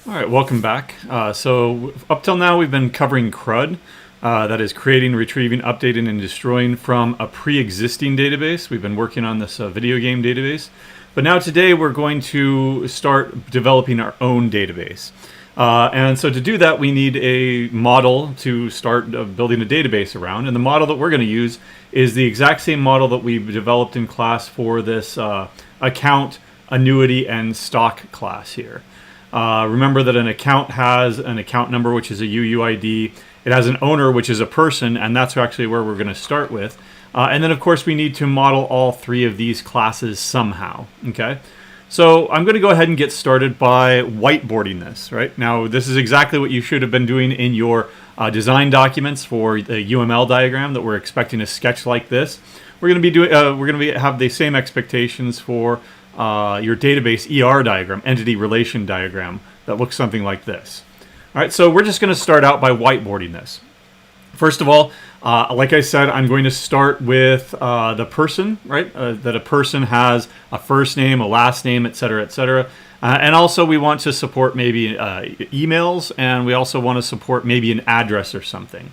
All right, welcome back. So up till now, we've been covering CRUD, that is creating, retrieving, updating, and destroying from a pre-existing database. We've been working on this video game database. But now today, we're going to start developing our own database. And so to do that, we need a model to start building a database around. And the model that we're going to use is the exact same model that we developed in class for this account, annuity, and stock class here. Remember that an account has an account number, which is a UUID. It has an owner, which is a person, and that's actually where we're going to start with. And then, of course, we need to model all three of these classes somehow. Okay, so I'm going to go ahead and get started by whiteboarding this. Right now, this is exactly what you should have been doing in your design documents for the UML diagram that we're expecting a sketch like this. We're going to be doing. We're going to have the same expectations for your database ER diagram, entity relation diagram, that looks something like this. All right, so we're just going to start out by whiteboarding this. First of all, like I said, I'm going to start with the person, right? That a person has a first name, a last name, etc., etc. And also we want to support maybe emails, and we also want to support maybe an address or something.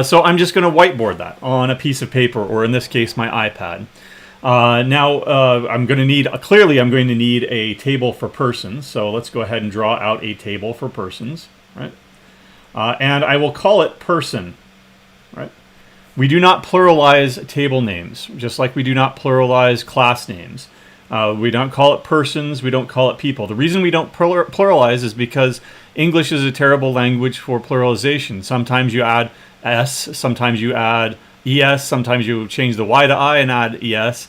So I'm just going to whiteboard that on a piece of paper, or in this case, my iPad. Now I'm going to need, clearly I'm going to need a table for persons. So let's go ahead and draw out a table for persons, right? And I will call it person, right? We do not pluralize table names, just like we do not pluralize class names. We don't call it persons, we don't call it people. The reason we don't pluralize is because English is a terrible language for pluralization. Sometimes you add S, sometimes you add ES, sometimes you change the Y to I and add ES.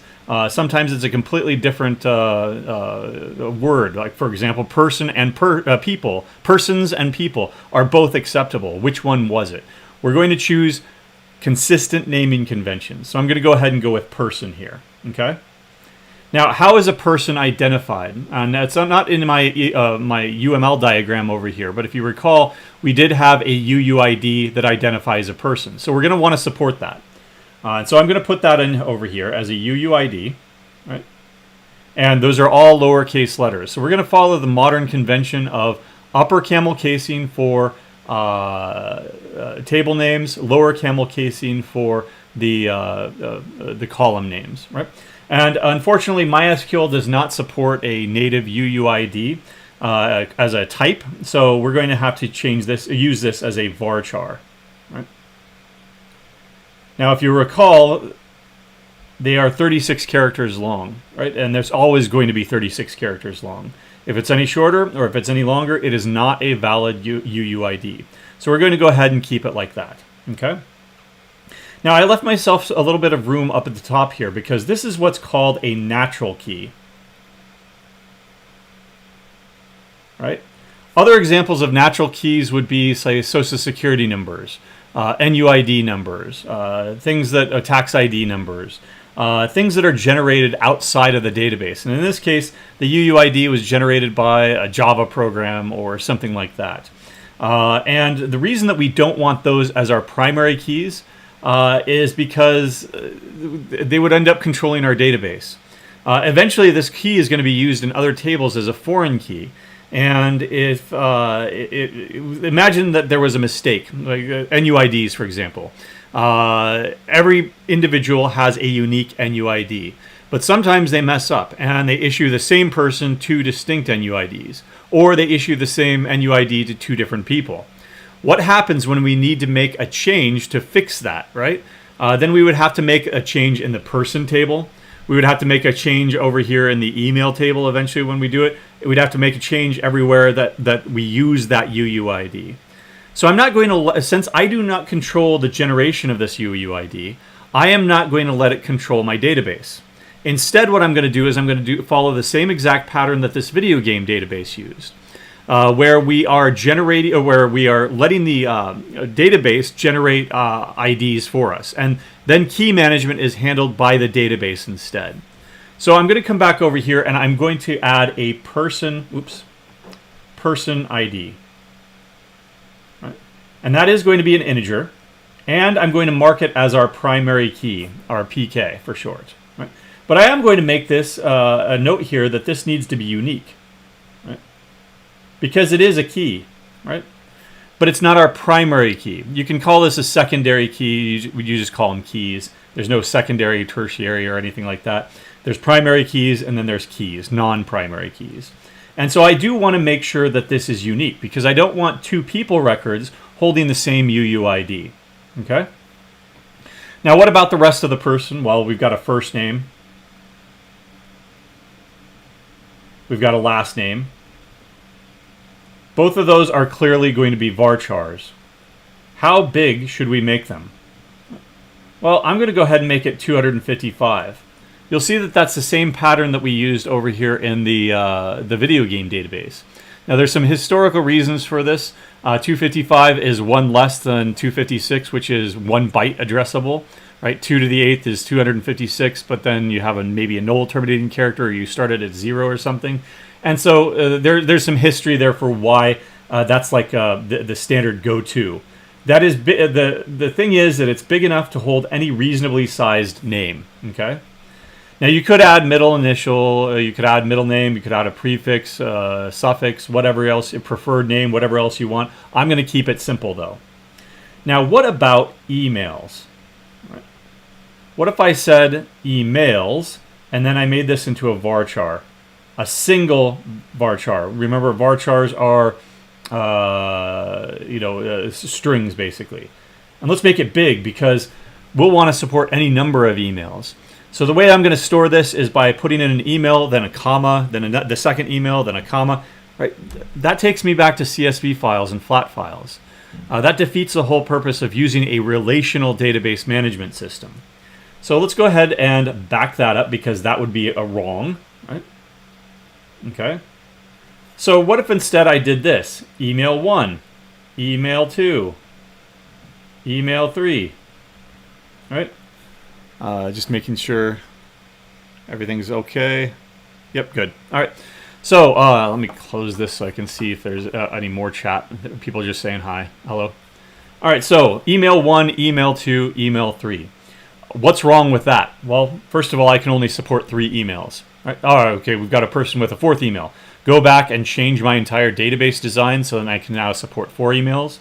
Sometimes it's a completely different word. Like, for example, person and people. Persons and people are both acceptable. Which one was it? We're going to choose consistent naming conventions. So I'm going to go ahead and go with person here. Okay. Now, how is a person identified? And it's not in my my UML diagram over here, but if you recall, we did have a UUID that identifies a person. So we're going to want to support that. So I'm going to put that in over here as a UUID, right? And those are all lowercase letters. So we're going to follow the modern convention of upper camel casing for table names, lower camel casing for the column names, right? And unfortunately, MySQL does not support a native UUID as a type, so we're going to have to change this, use this as a varchar. Right? Now, if you recall, they are 36 characters long, right? And there's always going to be 36 characters long. If it's any shorter or if it's any longer, it is not a valid UUID. So we're going to go ahead and keep it like that. Okay. Now, I left myself a little bit of room up at the top here because this is what's called a natural key. Right? Other examples of natural keys would be, say, social security numbers, NUID numbers, things that tax ID numbers, things that are generated outside of the database. And in this case, the UUID was generated by a Java program or something like that. And the reason that we don't want those as our primary keys is because they would end up controlling our database. Eventually, this key is going to be used in other tables as a foreign key. And if imagine that there was a mistake, like NUIDs, for example. Every individual has a unique NUID, but sometimes they mess up and they issue the same person two distinct NUIDs, or they issue the same NUID to two different people. What happens when we need to make a change to fix that, right? Then we would have to make a change in the person table. We would have to make a change over here in the email table eventually when we do it. We'd have to make a change everywhere that we use that UUID. So I'm not going to, since I do not control the generation of this UUID, I am not going to let it control my database. Instead, what I'm going to do is I'm going to follow the same exact pattern that this video game database used. Where we are generating, or where we are letting the database generate IDs for us, and then key management is handled by the database instead. So I'm going to come back over here, and I'm going to add a person ID, right? And that is going to be an integer, and I'm going to mark it as our primary key, our PK for short. Right? But I am going to make this a note here that this needs to be unique. Right? because it is a key, right? But it's not our primary key. You can call this a secondary key. You just call them keys. There's no secondary, tertiary, or anything like that. There's primary keys, and then there's keys, non-primary keys. And so I do want to make sure that this is unique, because I don't want two people records holding the same UUID. Okay? Now, what about the rest of the person? Well, we've got a first name. We've got a last name. Both of those are clearly going to be varchars. How big should we make them? Well, I'm going to go ahead and make it 255. You'll see that that's the same pattern that we used over here in the video game database. Now, there's some historical reasons for this. 255 is one less than 256, which is 1 byte addressable. Right, 2 to the 8th is 256, but then you have maybe a null terminating character, or you started at 0 or something. And so there's some history there for why that's like the standard go-to. That is the thing is that it's big enough to hold any reasonably sized name. Okay. Now you could add middle initial, you could add middle name, you could add a prefix, suffix, whatever else, a preferred name, whatever else you want. I'm going to keep it simple though. Now, what about emails? What if I said emails, and then I made this into a varchar, a single varchar? Remember, varchars are, strings basically. And let's make it big, because we'll want to support any number of emails. So the way I'm going to store this is by putting in an email, then a comma, then the second email, then a comma. Right? That takes me back to CSV files and flat files. That defeats the whole purpose of using a relational database management system. So let's go ahead and back that up, because that would be a wrong, right? Okay. So what if instead I did this? Email 1, email 2, email 3, right? Just making sure everything's okay. Yep, good. All right. So let me close this so I can see if there's any more chat. People just saying hi, hello. All right, so email 1, email 2, email 3. What's wrong with that? Well, first of all, I can only support 3 emails. Right? Oh, okay, we've got a person with a 4th email. Go back and change my entire database design so that I can now support 4 emails?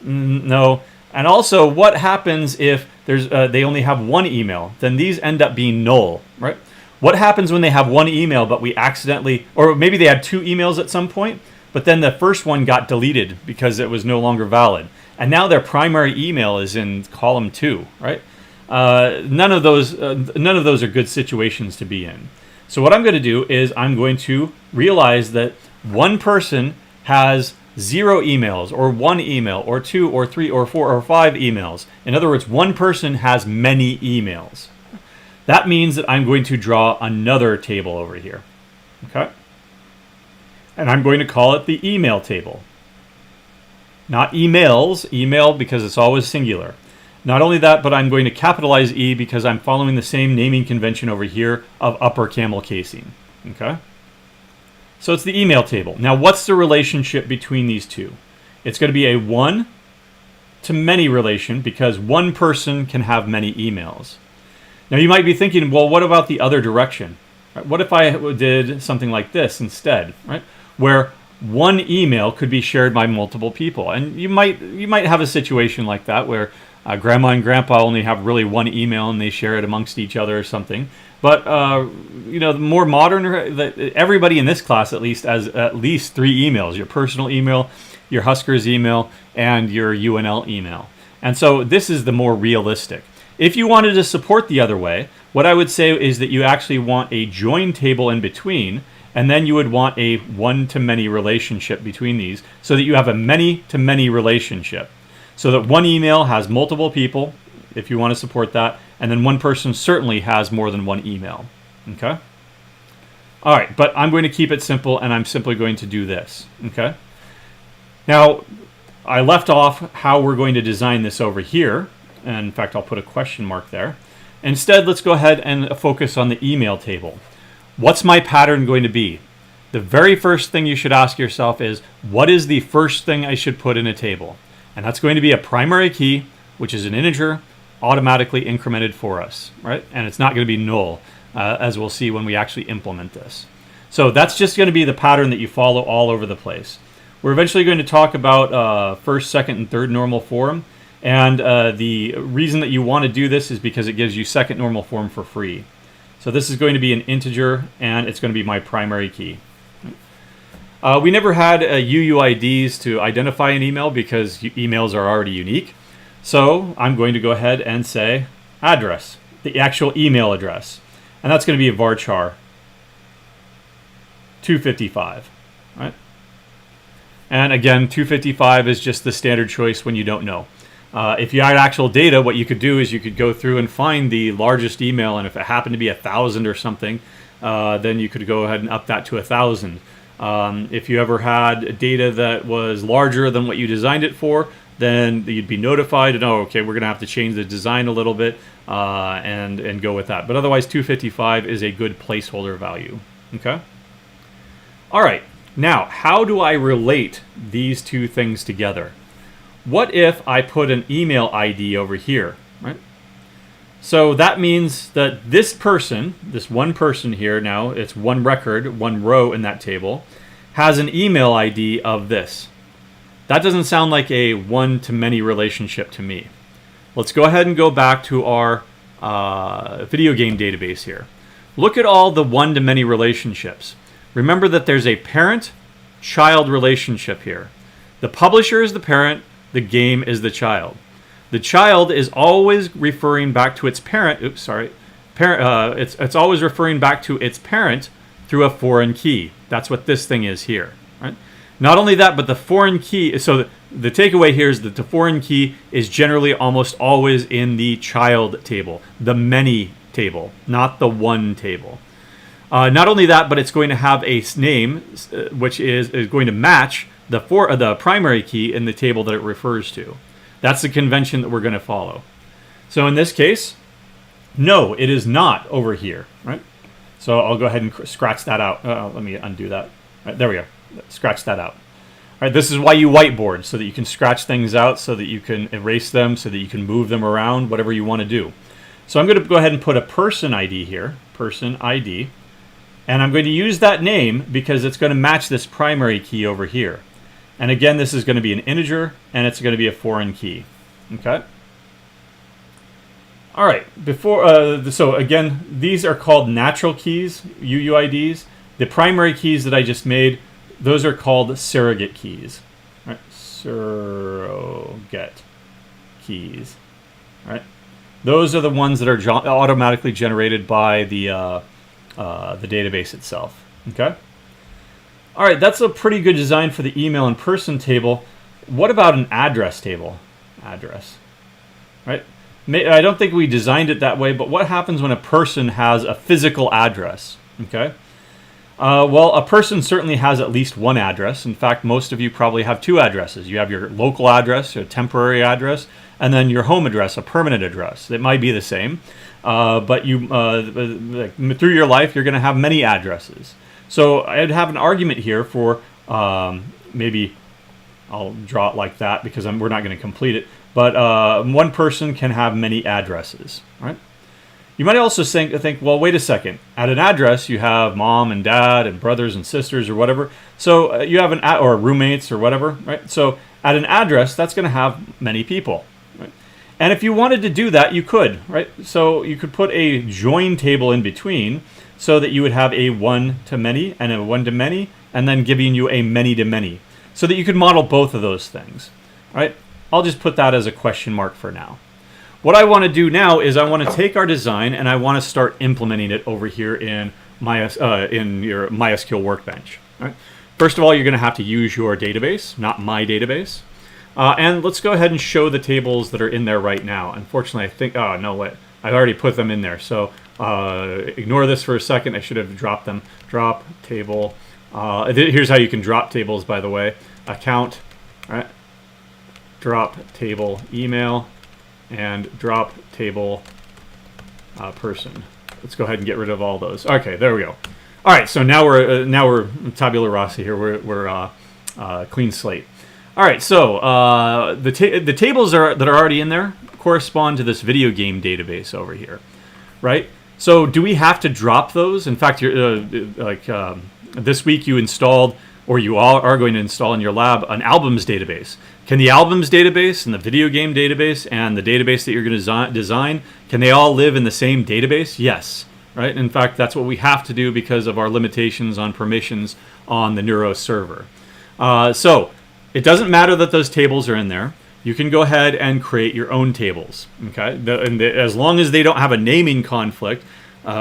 No. And also, what happens if they only have 1 email? Then these end up being null, right? What happens when they have 1 email, but we accidentally, or maybe they had 2 emails at some point, but then the first one got deleted because it was no longer valid. And now their primary email is in column 2, right? None of those are good situations to be in. So what I'm going to do is I'm going to realize that one person has 0 emails, or 1 email, or 2, or 3, or 4, or 5 emails. In other words, one person has many emails. That means that I'm going to draw another table over here. Okay? And I'm going to call it the email table. Not emails, email because it's always singular. Not only that, but I'm going to capitalize E because I'm following the same naming convention over here of upper camel casing. Okay? So it's the email table. Now, what's the relationship between these two? It's going to be a one to many relation because one person can have many emails. Now, you might be thinking, well, what about the other direction? Right? What if I did something like this instead, right? Where one email could be shared by multiple people. And you might have a situation like that where grandma and grandpa only have really one email and they share it amongst each other or something. But the more modern, everybody in this class at least has at least 3 emails: your personal email, your Huskers email, and your UNL email. And so this is the more realistic. If you wanted to support the other way, what I would say is that you actually want a join table in between, and then you would want a one-to-many relationship between these so that you have a many-to-many relationship. So that one email has multiple people, if you want to support that, and then one person certainly has more than one email. Okay? All right, but I'm going to keep it simple, and I'm simply going to do this. Okay? Now, I left off how we're going to design this over here. And in fact, I'll put a question mark there. Instead, let's go ahead and focus on the email table. What's my pattern going to be? The very first thing you should ask yourself is, what is the first thing I should put in a table? And that's going to be a primary key, which is an integer, automatically incremented for us, right? And it's not going to be null, as we'll see when we actually implement this. So that's just going to be the pattern that you follow all over the place. We're eventually going to talk about first, second, and third normal form. And the reason that you want to do this is because it gives you second normal form for free. So this is going to be an integer, and it's going to be my primary key. We never had UUIDs to identify an email because emails are already unique. So I'm going to go ahead and say address, the actual email address. And that's going to be a varchar 255. Right? And again, 255 is just the standard choice when you don't know. If you had actual data, what you could do is you could go through and find the largest email, and if it happened to be 1,000 or something, then you could go ahead and up that to 1,000. If you ever had data that was larger than what you designed it for, then you'd be notified and, oh, okay, we're going to have to change the design a little bit and go with that. But otherwise, 255 is a good placeholder value. Okay? All right. Now, how do I relate these two things together? What if I put an email ID over here, right? So that means that this person, this one person here, now it's one record, one row in that table, has an email ID of this. That doesn't sound like a one-to-many relationship to me. Let's go ahead and go back to our video game database here. Look at all the one-to-many relationships. Remember that there's a parent-child relationship here. The publisher is the parent, the game is the child. The child is always referring back to its parent. Oops, sorry. It's always referring back to its parent through a foreign key. That's what this thing is here. Right? Not only that, but the foreign key. So the takeaway here is that the foreign key is generally almost always in the child table, the many table, not the one table. Not only that, but it's going to have a name which is going to match the primary key in the table that it refers to. That's the convention that we're going to follow. So in this case, no, it is not over here, right? So I'll go ahead and scratch that out. Let me undo that. Right, there we go. Scratch that out. All right, this is why you whiteboard, so that you can scratch things out, so that you can erase them, so that you can move them around, whatever you want to do. So I'm going to go ahead and put a person ID here, person ID, and I'm going to use that name because it's going to match this primary key over here. And again, this is going to be an integer, and it's going to be a foreign key. Okay. All right. So again, these are called natural keys, UUIDs. The primary keys that I just made, those are called surrogate keys. All right. Surrogate keys. All right. Those are the ones that are automatically generated by the database itself. Okay. All right, that's a pretty good design for the email and person table. What about an address table? Address, right? I don't think we designed it that way, but what happens when a person has a physical address? Okay. Well, a person certainly has at least one address. In fact, most of you probably have two addresses. You have your local address, your temporary address, and then your home address, a permanent address. It might be the same, but you through your life, you're going to have many addresses. So I'd have an argument here for maybe I'll draw it like that because we're not going to complete it. But one person can have many addresses, right? You might also think, well, wait a second. At an address, you have mom and dad and brothers and sisters or whatever. So you have or roommates or whatever, right? So at an address, that's going to have many people, right? And if you wanted to do that, you could, right? So you could put a join table in between, so that you would have a one-to-many and a one-to-many, and then giving you a many-to-many, so that you could model both of those things. All right? I'll just put that as a question mark for now. What I want to do now is I want to take our design and I want to start implementing it over here in your MySQL Workbench. All right? First of all, you're going to have to use your database, not my database. And let's go ahead and show the tables that are in there right now. Unfortunately, I think, oh, no, wait. I already put them in there. So ignore this for a second. I should have dropped them. Drop table. Here's how you can drop tables, by the way. Account, right? Drop table email, and drop table person. Let's go ahead and get rid of all those. Okay, there we go. All right, so now we're tabula rasa here. We're clean slate. All right, so the tables that are already in there correspond to this video game database over here, right? So do we have to drop those? In fact, this week you installed or you all are going to install in your lab an albums database. Can the albums database and the video game database and the database that you're going to design, can they all live in the same database? Yes. Right? In fact, that's what we have to do because of our limitations on permissions on the Neuro server. So it doesn't matter that those tables are in there. You can go ahead and create your own tables. Okay, as long as they don't have a naming conflict,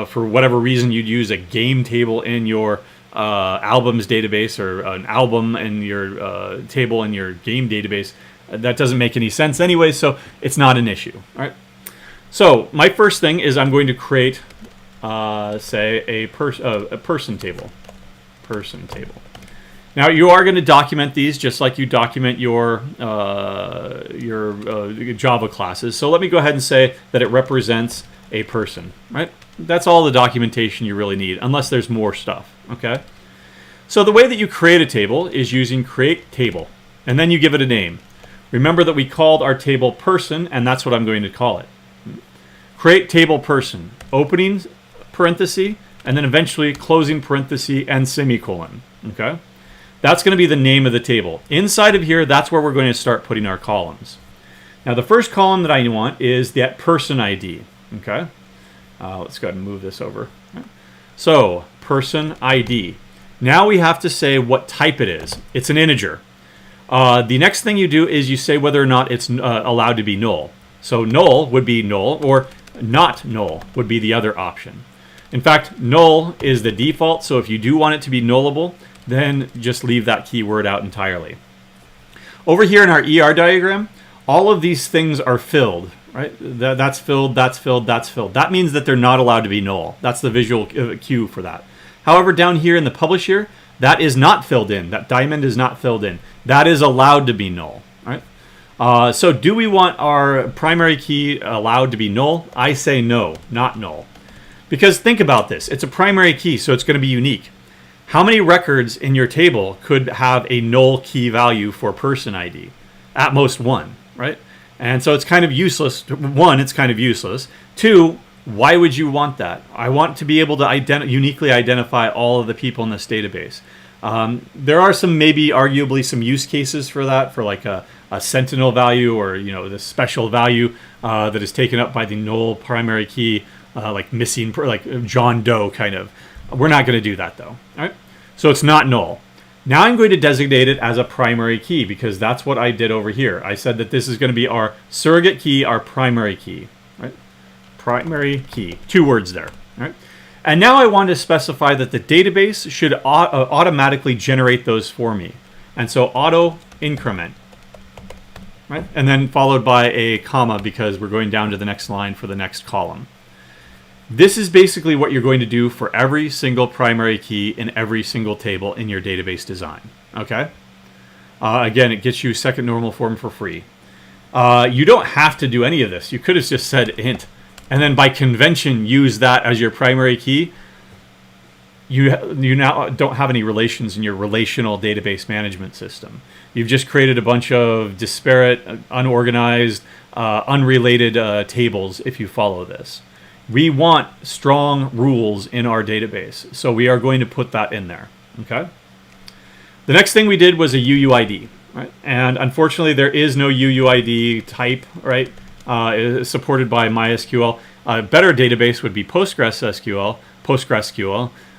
for whatever reason you'd use a game table in your albums database or an album in your table in your game database, that doesn't make any sense anyway. So it's not an issue. All right. So my first thing is I'm going to create, say, a person table. Person table. Now you are going to document these just like you document your Java classes. So let me go ahead and say that it represents a person. Right. That's all the documentation you really need, unless there's more stuff. Okay. So the way that you create a table is using create table, and then you give it a name. Remember that we called our table person, and that's what I'm going to call it. Create table person, opening parenthesis, and then eventually closing parenthesis and semicolon. Okay, that's going to be the name of the table. Inside of here, that's where we're going to start putting our columns. Now, the first column that I want is that person ID. Okay, let's go ahead and move this over. So, person ID. Now we have to say what type it is. It's an integer. The next thing you do is you say whether or not it's allowed to be null. So null would be null, or not null would be the other option. In fact, null is the default, so if you do want it to be nullable, then just leave that keyword out entirely. Over here in our ER diagram, all of these things are filled, right? That's filled, that's filled, that's filled. That means that they're not allowed to be null. That's the visual cue for that. However, down here in the publish here, that is not filled in. That diamond is not filled in. That is allowed to be null, right? So do we want our primary key allowed to be null? I say no, not null. Because think about this. It's a primary key, so it's going to be unique. How many records in your table could have a null key value for person ID? At most one, right? And so it's kind of useless. One, it's kind of useless. Two, why would you want that? I want to be able to uniquely identify all of the people in this database. There are some, maybe arguably some use cases for that, for like a sentinel value, or the special value that is taken up by the null primary key, like missing, like John Doe kind of. We're not going to do that though. All right. So it's not null. Now I'm going to designate it as a primary key, because that's what I did over here. I said that this is going to be our surrogate key, our primary key. Right? Primary key. 2 words there. All right. And now I want to specify that the database should automatically generate those for me. And so auto increment. Right? And then followed by a comma, because we're going down to the next line for the next column. This is basically what you're going to do for every single primary key in every single table in your database design. Okay? Again, it gets you second normal form for free. You don't have to do any of this. You could have just said int, and then by convention use that as your primary key. You now don't have any relations in your relational database management system. You've just created a bunch of disparate, unorganized, unrelated tables if you follow this. We want strong rules in our database, so we are going to put that in there. Okay. The next thing we did was a UUID, right? And unfortunately, there is no UUID type, right? Supported by MySQL. A better database would be PostgreSQL.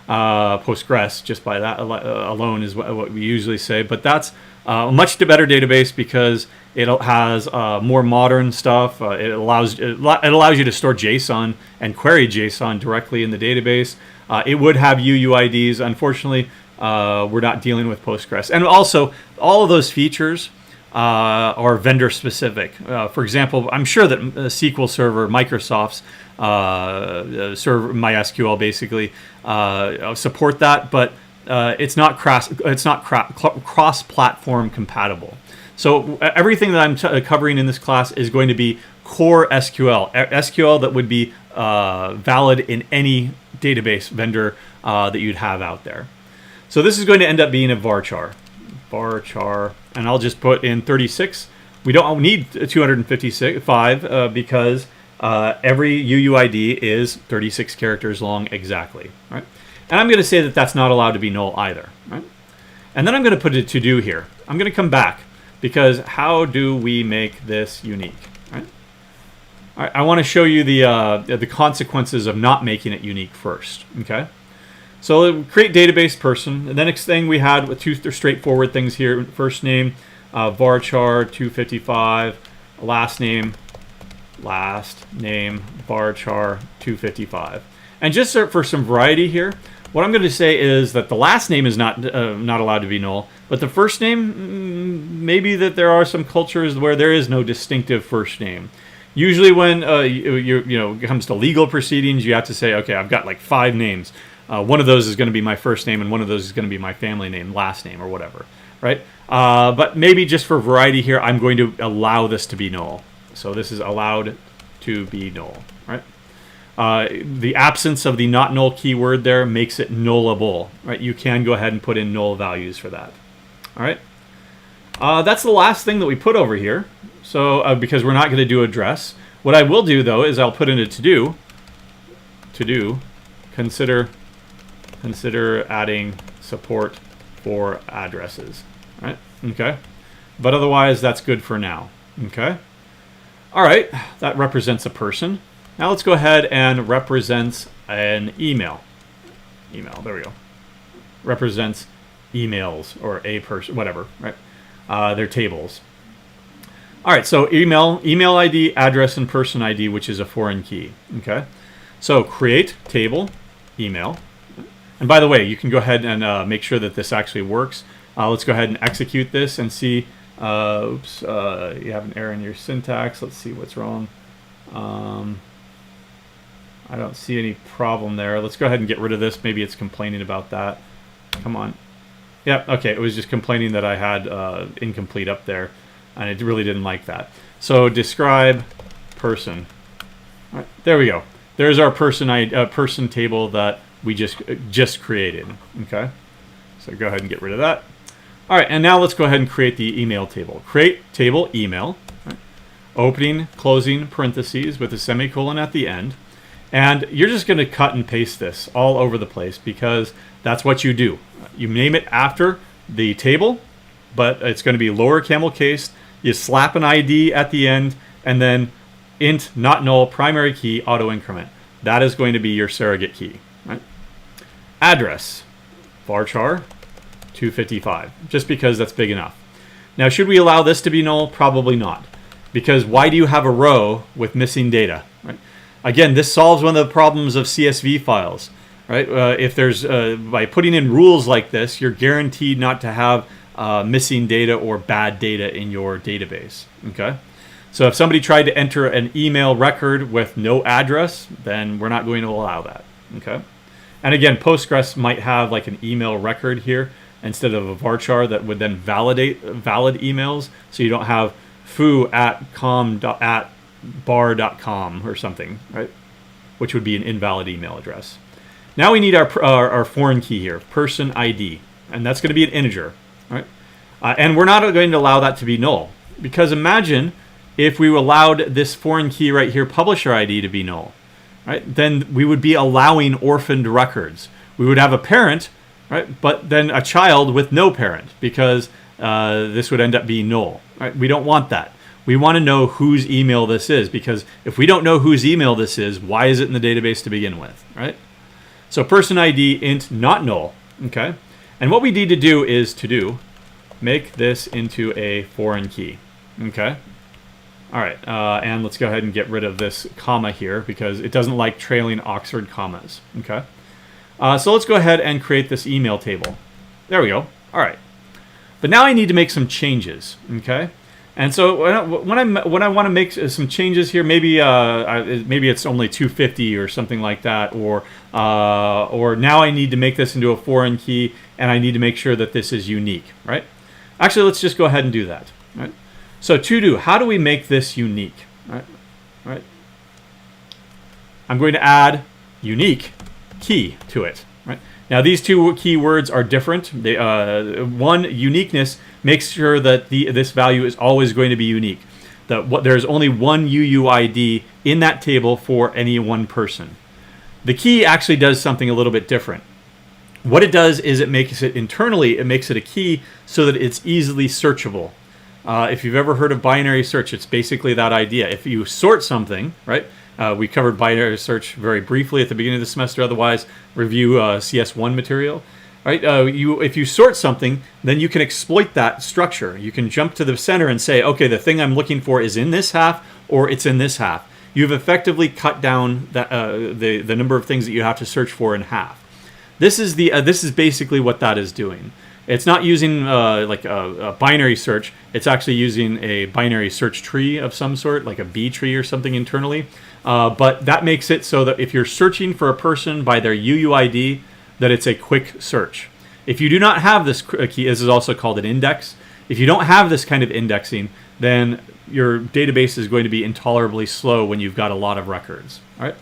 Postgres, just by that alone, is what we usually say. But that's a much better database because it has more modern stuff. It allows you to store JSON and query JSON directly in the database. It would have UUIDs. Unfortunately, we're not dealing with Postgres. And also, all of those features are vendor specific. For example, I'm sure that SQL Server, Microsoft's server, MySQL basically support that, but it's not cross-platform compatible. So everything that I'm covering in this class is going to be core SQL, SQL that would be valid in any database vendor that you'd have out there. So this is going to end up being a varchar, and I'll just put in 36. We don't need 255 because every UUID is 36 characters long exactly, right? And I'm going to say that that's not allowed to be null either, right? And then I'm going to put a to-do here. I'm going to come back because how do we make this unique? Right? All right, I want to show you the consequences of not making it unique first. Okay. So create database person. And the next thing we had with two straightforward things here. First name, varchar 255. Last name, varchar 255. And just for some variety here, what I'm going to say is that the last name is not allowed to be null, but the first name, maybe that there are some cultures where there is no distinctive first name. Usually when it comes to legal proceedings, you have to say, okay, I've got like 5 names. One of those is going to be my first name, and one of those is going to be my family name, last name, or whatever, right? But maybe just for variety here, I'm going to allow this to be null. So this is allowed to be null, right? The absence of the not null keyword there makes it nullable, right? You can go ahead and put in null values for that. All right. That's the last thing that we put over here. So because we're not going to do address, what I will do though is I'll put in a to do, consider adding support for addresses, right? Okay. But otherwise that's good for now. Okay. All right. That represents a person. Now let's go ahead and represents an email. There we go. Represents emails or a person, whatever, right? They're tables. All right, so email ID, address, and person ID, which is a foreign key. Okay, so create table, email. And by the way, you can go ahead and make sure that this actually works. Let's go ahead and execute this and see. Oops, you have an error in your syntax. Let's see what's wrong. I don't see any problem there. Let's go ahead and get rid of this. Maybe it's complaining about that. Come on. Yeah, okay. It was just complaining that I had incomplete up there, and it really didn't like that. So describe person. All right, there we go. There's our person table that we just created. Okay. So go ahead and get rid of that. All right, and now let's go ahead and create the email table. Create table email. Right. Opening, closing parentheses with a semicolon at the end. And you're just going to cut and paste this all over the place because that's what you do. You name it after the table, but it's going to be lower camel case. You slap an ID at the end, and then int not null primary key auto increment. That is going to be your surrogate key. Right? Address, varchar 255, just because that's big enough. Now, should we allow this to be null? Probably not. Because why do you have a row with missing data? Right? Again, this solves one of the problems of CSV files, right? If there's by putting in rules like this, you're guaranteed not to have missing data or bad data in your database. Okay, so if somebody tried to enter an email record with no address, then we're not going to allow that. Okay, and again, Postgres might have like an email record here instead of a varchar that would then validate valid emails, so you don't have foo@com.at bar.com or something, right? Which would be an invalid email address. Now we need our foreign key here, person ID, and that's going to be an integer, right? And we're not going to allow that to be null, because imagine if we allowed this foreign key right here, publisher ID, to be null, right? Then we would be allowing orphaned records. We would have a parent, right? But then a child with no parent, because this would end up being null, right? We don't want that. We want to know whose email this is, because if we don't know whose email this is, why is it in the database to begin with, right? So person ID int not null, okay? And what we need to do is make this into a foreign key, okay? All right, and let's go ahead and get rid of this comma here because it doesn't like trailing Oxford commas, okay? So let's go ahead and create this email table. There we go, all right. But now I need to make some changes, okay? And so when I want to make some changes here, maybe it's only 250 or something like that, or now I need to make this into a foreign key, and I need to make sure that this is unique, right? Actually, let's just go ahead and do that, right? So how do we make this unique, right? I'm going to add unique key to it, right? Now these two keywords are different. They, one, uniqueness makes sure that this value is always going to be unique. There's only one UUID in that table for any one person. The key actually does something a little bit different. What it does is it makes it internally, it makes it a key so that it's easily searchable. If you've ever heard of binary search, it's basically that idea. If you sort something, right? We covered binary search very briefly at the beginning of the semester. Otherwise, review CS1 material. Right? If you sort something, then you can exploit that structure. You can jump to the center and say, okay, the thing I'm looking for is in this half or it's in this half. You've effectively cut down the number of things that you have to search for in half. This is basically what that is doing. It's not using like a binary search. It's actually using a binary search tree of some sort, like a B tree or something internally. But that makes it so that if you're searching for a person by their UUID, that it's a quick search. If you do not have this key, this is also called an index. If you don't have this kind of indexing, then your database is going to be intolerably slow when you've got a lot of records. All right.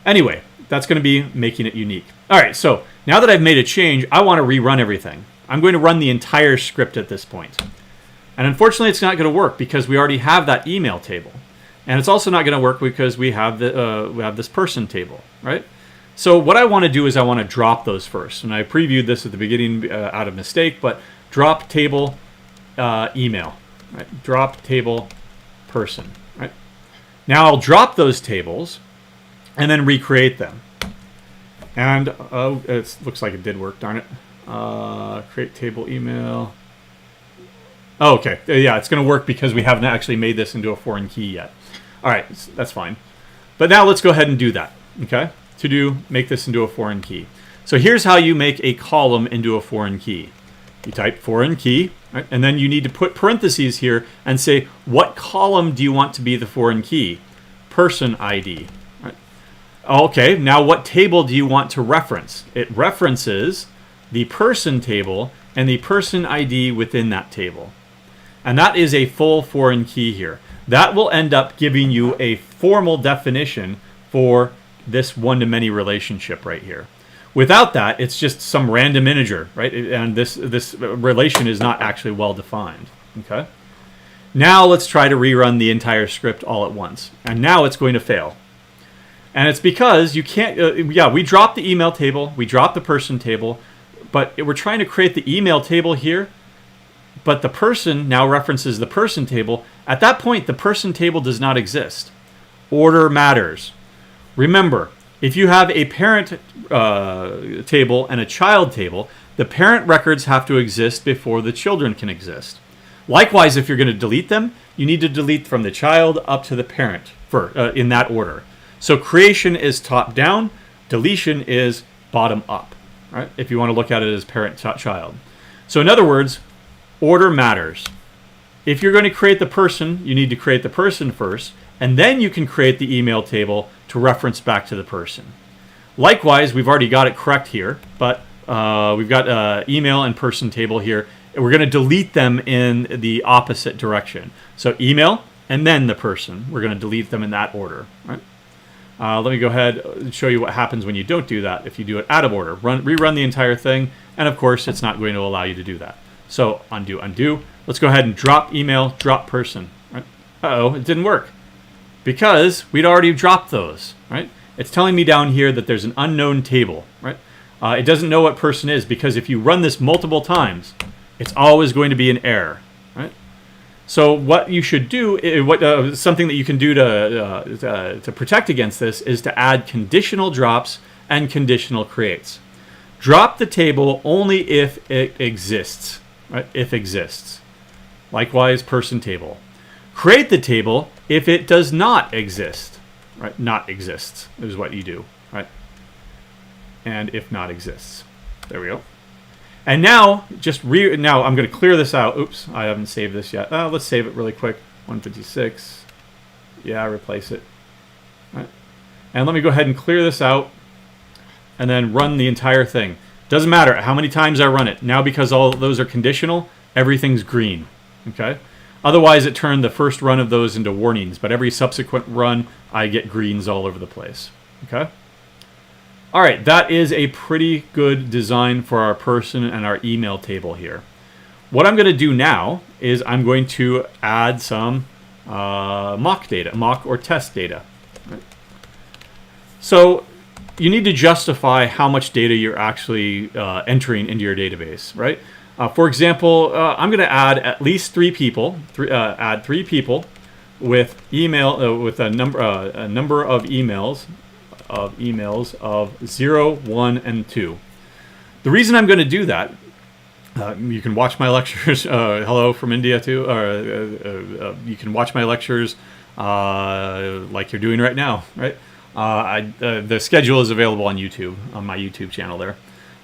Anyway, that's going to be making it unique. All right, so now that I've made a change, I want to rerun everything. I'm going to run the entire script at this point. And unfortunately, it's not going to work because we already have that email table. And it's also not going to work because we have this person table, right? So what I want to do is I want to drop those first. And I previewed this at the beginning out of mistake, but drop table email, right? Drop table person, right? Now I'll drop those tables and then recreate them. And it looks like it did work, darn it. Create table email. Oh, okay. Yeah, it's going to work because we haven't actually made this into a foreign key yet. All right, that's fine. But now let's go ahead and do that, okay? Make this into a foreign key. So here's how you make a column into a foreign key. You type foreign key, right? And then you need to put parentheses here and say, what column do you want to be the foreign key? Person ID. Okay, now what table do you want to reference? It references the person table and the person ID within that table. And that is a full foreign key here. That will end up giving you a formal definition for this one-to-many relationship right here. Without that, it's just some random integer, right? And this relation is not actually well defined, okay? Now let's try to rerun the entire script all at once. And now it's going to fail. And it's because you can't, we dropped the email table, we dropped the person table, but we're trying to create the email table here, but the person now references the person table. At that point, the person table does not exist. Order matters. Remember, if you have a parent table and a child table, the parent records have to exist before the children can exist. Likewise, if you're going to delete them, you need to delete from the child up to the parent in that order. So creation is top down, deletion is bottom up, right? If you want to look at it as parent-child. So in other words, order matters. If you're going to create the person, you need to create the person first, and then you can create the email table to reference back to the person. Likewise, we've already got it correct here, but we've got email and person table here. We're going to delete them in the opposite direction. So email and then the person. We're going to delete them in that order, right? Let me go ahead and show you what happens when you don't do that. If you do it out of order, rerun the entire thing, and of course it's not going to allow you to do that. So undo, undo. Let's go ahead and drop email, drop person. Right? Uh-oh, it didn't work because we'd already dropped those. Right? It's telling me down here that there's an unknown table. Right? It doesn't know what person is because if you run this multiple times, it's always going to be an error. Right? So what you should do, something that you can do to protect against this is to add conditional drops and conditional creates. Drop the table only if it exists, right? If exists. Likewise, person table. Create the table if it does not exist, right? Not exists is what you do, right? And if not exists. There we go. And now, now I'm going to clear this out. Oops, I haven't saved this yet. Let's save it really quick. 156. Yeah, replace it. All right. And let me go ahead and clear this out and then run the entire thing. Doesn't matter how many times I run it. Now, because all of those are conditional, everything's green. Okay. Otherwise, it turned the first run of those into warnings, but every subsequent run, I get greens all over the place. Okay. All right, that is a pretty good design for our person and our email table here. What I'm going to do now is I'm going to add some mock data, mock or test data. Right? So you need to justify how much data you're actually entering into your database, right? For example, I'm going to add at least 3 people. Add 3 people with email with a number of emails of 0, 1, and 2. The reason I'm going to do that, you can watch my lectures. Hello from India too. You can watch my lectures like you're doing right now, right? The schedule is available on YouTube, on my YouTube channel there.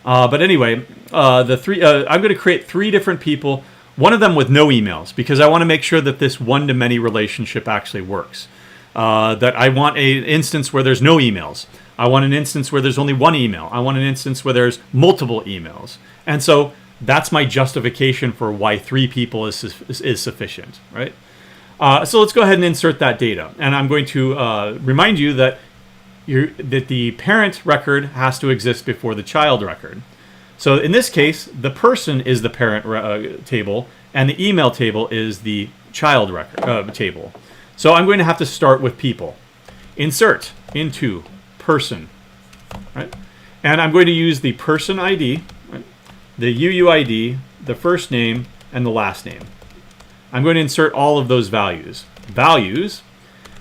But anyway, I'm going to create 3 different people. One of them with no emails, because I want to make sure that this one-to-many relationship actually works. That I want an instance where there's no emails. I want an instance where there's only 1 email. I want an instance where there's multiple emails. And so that's my justification for why 3 people is sufficient, right? So let's go ahead and insert that data. And I'm going to remind you that the parent record has to exist before the child record. So in this case, the person is the parent table, and the email table is the child record table. So I'm going to have to start with people. Insert into person, right? And I'm going to use the person ID, right? The UUID, the first name, and the last name. I'm going to insert all of those values.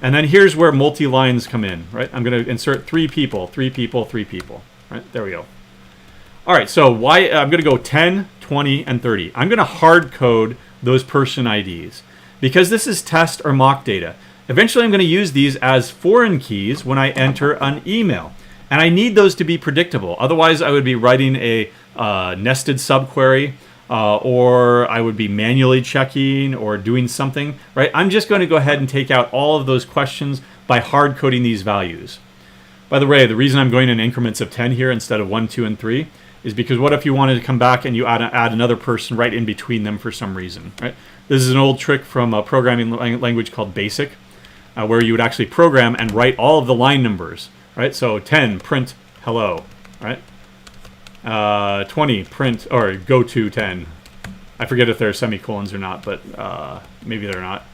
And then here's where multi-lines come in, right? I'm going to insert 3 people, 3 people, 3 people, right? There we go. All right, so I'm going to go 10, 20, and 30. I'm going to hard code those person IDs because this is test or mock data. Eventually, I'm going to use these as foreign keys when I enter an email. And I need those to be predictable. Otherwise, I would be writing a nested subquery, or I would be manually checking or doing something, right? I'm just going to go ahead and take out all of those questions by hard coding these values. By the way, the reason I'm going in increments of 10 here instead of 1, 2, and 3 is because what if you wanted to come back and you add another person right in between them for some reason, right? This is an old trick from a programming language called BASIC, where you would actually program and write all of the line numbers, right? So 10, print hello, right? 20, print, or go to 10. I forget if there are semicolons or not, but maybe they're not.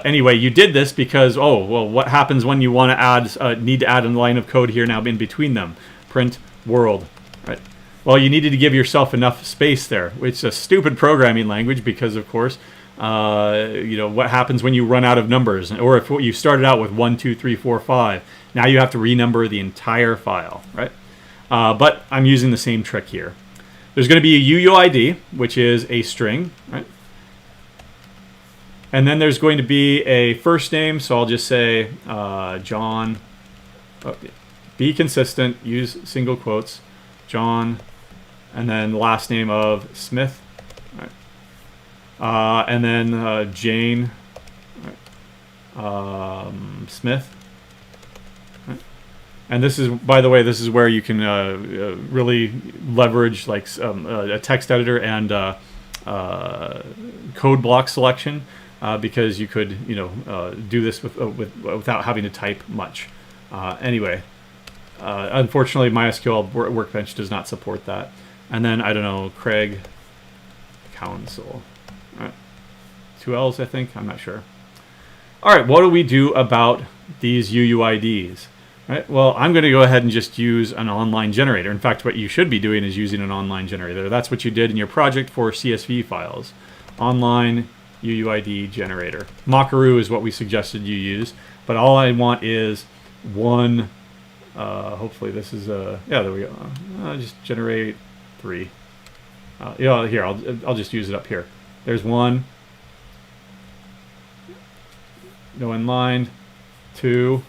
Anyway, you did this because, what happens when you want to need to add a line of code here now in between them? Print world, right? Well, you needed to give yourself enough space there. It's a stupid programming language because, of course, what happens when you run out of numbers, or if you started out with 1, 2, 3, 4, 5, now you have to renumber the entire file, right? But I'm using the same trick here. There's going to be a UUID, which is a string, right? And then there's going to be a first name, so I'll just say John. Be consistent, use single quotes, John, and then the last name of Smith, right? And then Jane, right? Smith. And this is, by the way, this is where you can really leverage like a text editor and code block selection because you could, do this without having to type much. Anyway, unfortunately, MySQL Workbench does not support that. And then I don't know, Craig Council, right? 2 L's, I think. I'm not sure. All right, what do we do about these UUIDs? Right, well, I'm going to go ahead and just use an online generator. In fact, what you should be doing is using an online generator. That's what you did in your project for CSV files. Online UUID generator. Mockaroo is what we suggested you use. But all I want is one. Hopefully this is yeah, there we go. Just generate 3. Here, I'll just use it up here. There's 1. No inline. 2.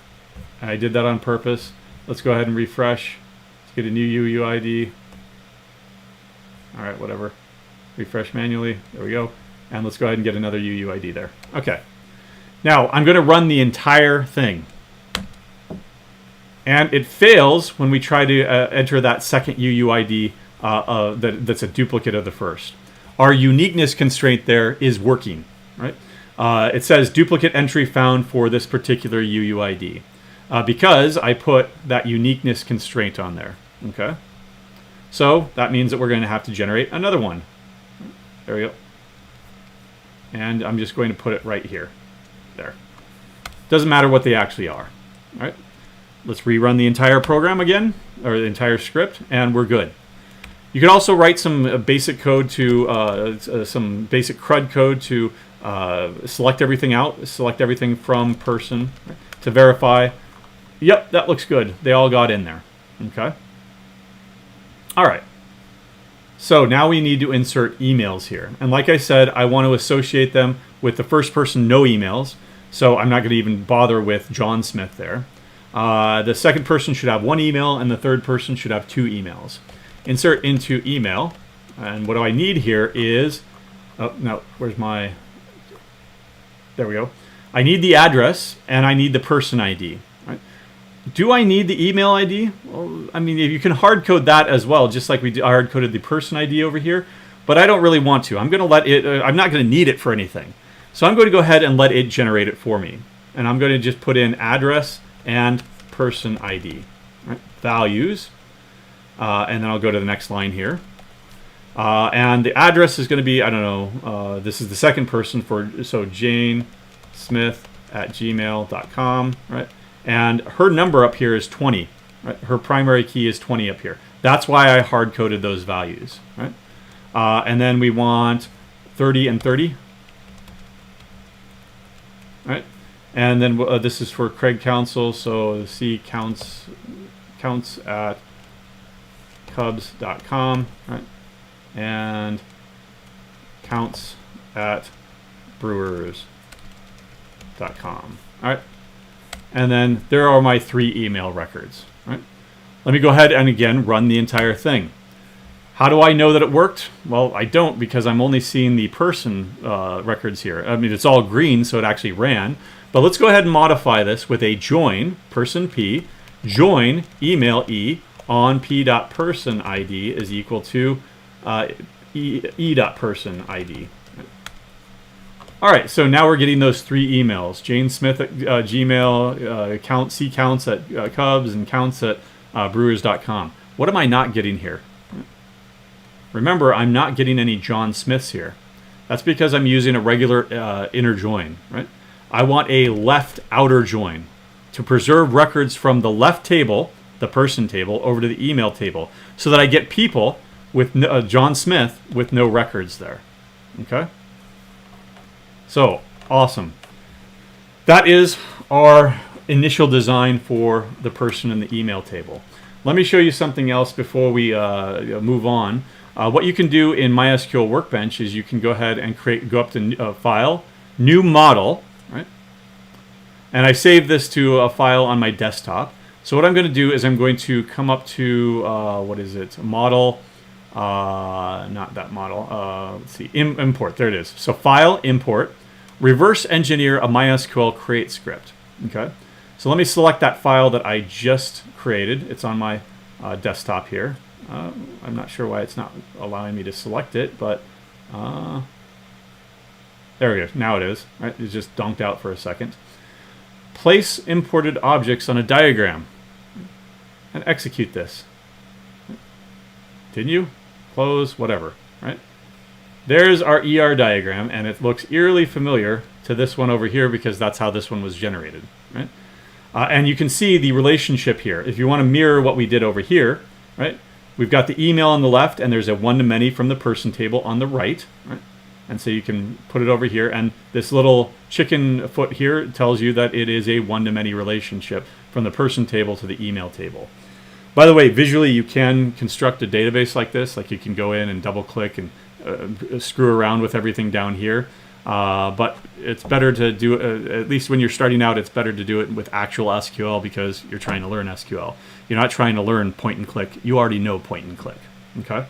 And I did that on purpose. Let's go ahead and refresh. Let's get a new UUID. All right, whatever. Refresh manually. There we go. And let's go ahead and get another UUID there. Okay. Now, I'm going to run the entire thing. And it fails when we try to enter that second UUID that's a duplicate of the first. Our uniqueness constraint there is working, right? It says duplicate entry found for this particular UUID. Because I put that uniqueness constraint on there. Okay, so that means that we're going to have to generate another one. There we go. And I'm just going to put it right here. There. Doesn't matter what they actually are. All right. Let's rerun the entire program again, or the entire script, and we're good. You can also write some basic code to, some basic CRUD code to select everything out, select everything from person, right, to verify. Yep, that looks good. They all got in there. Okay. All right. So now we need to insert emails here. And like I said, I want to associate them with the first person, no emails. So I'm not going to even bother with John Smith there. The second person should have one email, and the third person should have 2 emails. Insert into email. And what do I need here is, oh, no, where's my, there we go. I need the address, and I need the person ID. Right? Do I need the email ID? Well, I mean, you can hard code that as well, just like we hard coded the person ID over here. But I don't really want to. I'm going to let it. I'm not going to need it for anything. So I'm going to go ahead and let it generate it for me. And I'm going to just put in address and person ID. Right? Values. And then I'll go to the next line here. And the address is going to be, I don't know, this is the second person so Jane Smith at gmail.com, right? And her number up here is 20, right? Her primary key is 20 up here. That's why I hard coded those values, right? And then we want 30 and 30, right? And then this is for Craig Counsell, so C counts at cubs.com, right? And counts at brewers.com. All right. And then there are my 3 email records. Right. Let me go ahead and again run the entire thing. How do I know that it worked? Well, I don't, because I'm only seeing the person records here. I mean, it's all green, so it actually ran. But let's go ahead and modify this with a join person P, join email E on p.person ID is equal to e.person ID. All right, so now we're getting those 3 emails. Jane Smith at Gmail, C counts at Cubs, and counts at brewers.com. What am I not getting here? Remember, I'm not getting any John Smiths here. That's because I'm using a regular inner join, right? I want a left outer join to preserve records from the left table, the person table, over to the email table, so that I get people with John Smith with no records there. Okay? So, awesome. That is our initial design for the person in the email table. Let me show you something else before we move on. What you can do in MySQL Workbench is you can go ahead and go up to File, New Model, right? And I saved this to a file on my desktop. So what I'm going to do is I'm going to come up to, what is it, Model, not that model, let's see, import, there it is. So File, Import, reverse engineer a MySQL create script. Okay, so let me select that file that I just created. It's on my desktop here. I'm not sure why it's not allowing me to select it, but there we go. Now it is. Right? It just dunked out for a second. Place imported objects on a diagram and execute this. Continue, close, whatever. Right? There's our ER diagram, and it looks eerily familiar to this one over here because that's how this one was generated. Right? And you can see the relationship here. If you want to mirror what we did over here, right? We've got the email on the left, and there's a one-to-many from the person table on the right. Right? And so you can put it over here, and this little chicken foot here tells you that it is a one-to-many relationship from the person table to the email table. By the way, visually you can construct a database like this. Like you can go in and double-click and screw around with everything down here. But it's better to do it, at least when you're starting out, it's better to do it with actual SQL because you're trying to learn SQL. You're not trying to learn point and click. You already know point and click. Okay.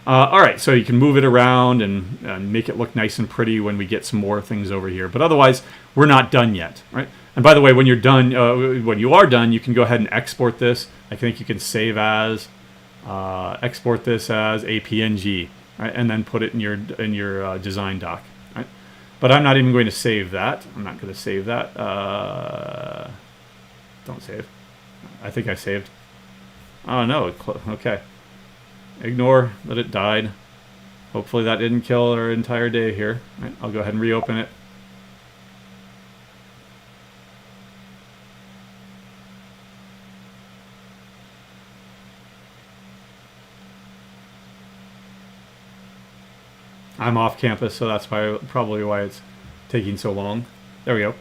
All right, so you can move it around and make it look nice and pretty when we get some more things over here. But otherwise, we're not done yet, right? And by the way, when you're done, when you are done, you can go ahead and export this. I think you can save as, export this as a PNG, right? And then put it in your design doc, right? But I'm not even going to save that. I'm not going to save that. Don't save. I think I saved. Oh no. Okay. Ignore that it died. Hopefully that didn't kill our entire day here. Right, I'll go ahead and reopen it. I'm off campus, so that's probably why it's taking so long. There we go.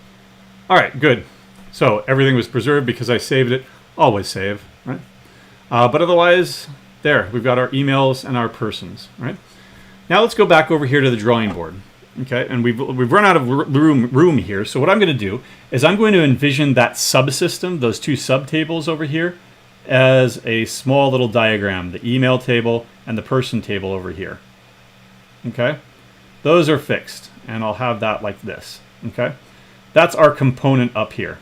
All right, good. So everything was preserved because I saved it. Always save, right? But otherwise, there, we've got our emails and our persons, right? Now let's go back over here to the drawing board, okay? And we've run out of room here. So what I'm going to do is I'm going to envision that subsystem, those two subtables over here, as a small little diagram, the email table and the person table over here, okay? Those are fixed, and I'll have that like this, okay? That's our component up here.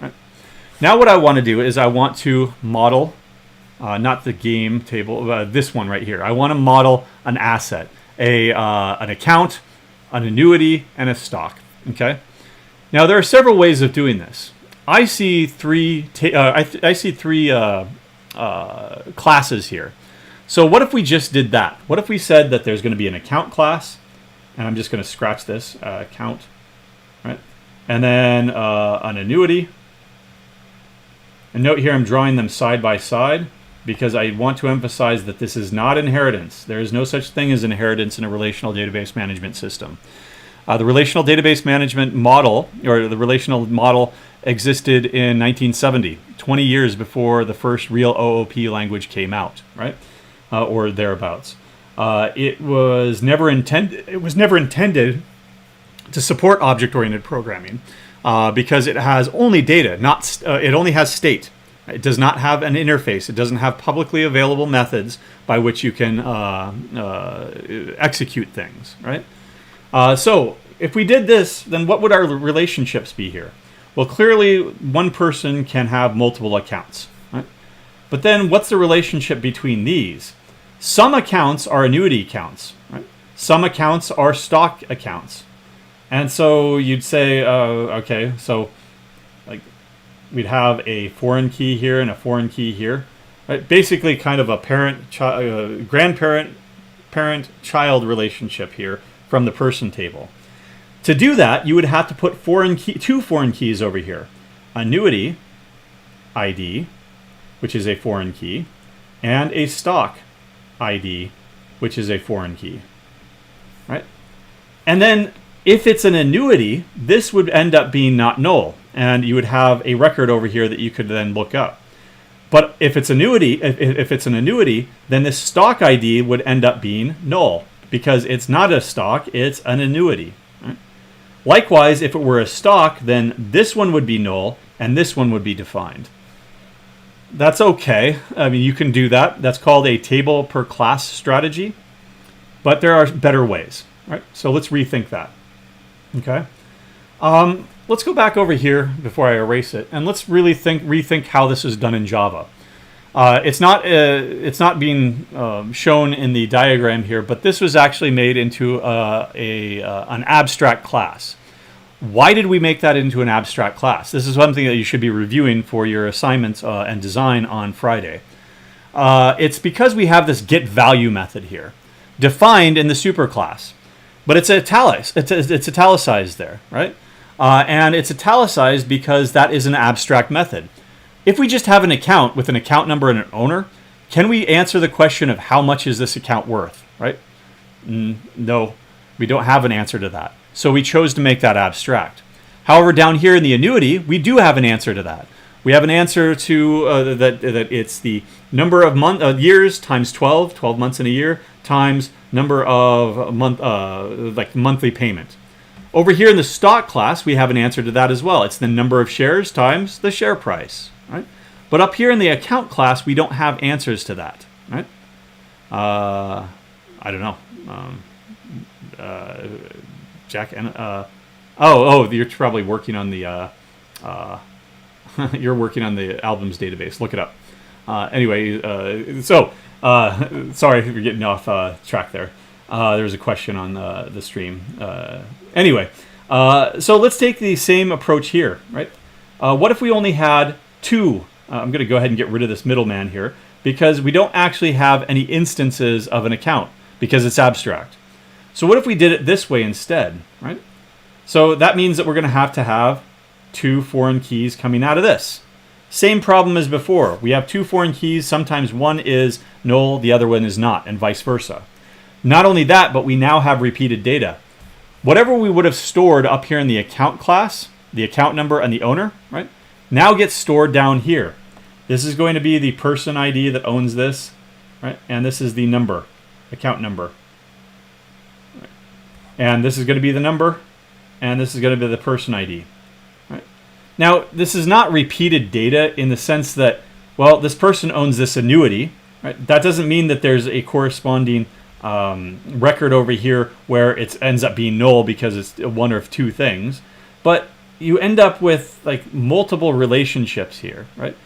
Right? Now what I want to do is I want to model, not the game table, this one right here. I want to model an asset, an account, an annuity, and a stock, okay? Now there are several ways of doing this. I see three classes here. So what if we just did that? What if we said that there's going to be an account class, and I'm just going to scratch this, account, right? And then an annuity. And note here I'm drawing them side by side because I want to emphasize that this is not inheritance. There is no such thing as inheritance in a relational database management system. The relational database management model, or the relational model, existed in 1970, 20 years before the first real OOP language came out, right? Or thereabouts. It was never intended to support object-oriented programming because it has only data, it only has state. It does not have an interface. It doesn't have publicly available methods by which you can execute things, right? So if we did this, then what would our relationships be here? Well, clearly one person can have multiple accounts, right? But then what's the relationship between these? Some accounts are annuity accounts, right? Some accounts are stock accounts. And so you'd say, okay, so like we'd have a foreign key here and a foreign key here, right? Basically kind of a grandparent-child relationship here from the person table. To do that, you would have to put two foreign keys over here. Annuity ID, which is a foreign key, and a stock ID, which is a foreign key, right? And then if it's an annuity, this would end up being not null, and you would have a record over here that you could then look up. But if it's annuity, if it's an annuity, then this stock ID would end up being null because it's not a stock, it's an annuity. Right? Likewise, if it were a stock, then this one would be null and this one would be defined. That's okay. I mean, you can do that. That's called a table per class strategy, but there are better ways, right? So let's rethink that. Okay. Let's go back over here before I erase it, and let's really rethink how this is done in Java. It's not being shown in the diagram here, but this was actually made into an abstract class. Why did we make that into an abstract class? This is something that you should be reviewing for your assignments and design on Friday. It's because we have this getValue method here, defined in the superclass, but it's italicized there, right? And it's italicized because that is an abstract method. If we just have an account with an account number and an owner, can we answer the question of how much is this account worth, right? No, we don't have an answer to that. So we chose to make that abstract. However, down here in the annuity, we do have an answer to that. We have an answer to that it's the number of years times 12 months in a year, times number of monthly payment. Over here in the stock class, we have an answer to that as well. It's the number of shares times the share price, right? But up here in the account class, we don't have answers to that, right? I don't know. Jack and you're probably working on the you're working on the albums database. Look it up. Anyway, sorry for getting off track there. There was a question on the stream. Anyway, so let's take the same approach here, right? What if we only had two? I'm going to go ahead and get rid of this middleman here because we don't actually have any instances of an account because it's abstract. So what if we did it this way instead, right? So that means that we're going to have two foreign keys coming out of this. Same problem as before. We have two foreign keys. Sometimes one is null, the other one is not, and vice versa. Not only that, but we now have repeated data. Whatever we would have stored up here in the account class, the account number and the owner, right, now gets stored down here. This is going to be the person ID that owns this, right, and this is the number, account number. Right. And this is going to be the number, and this is going to be the person ID. Right. Now, this is not repeated data in the sense that, well, this person owns this annuity. Right. That doesn't mean that there's a corresponding record over here where it ends up being null because it's one of two things. But you end up with like multiple relationships here, right?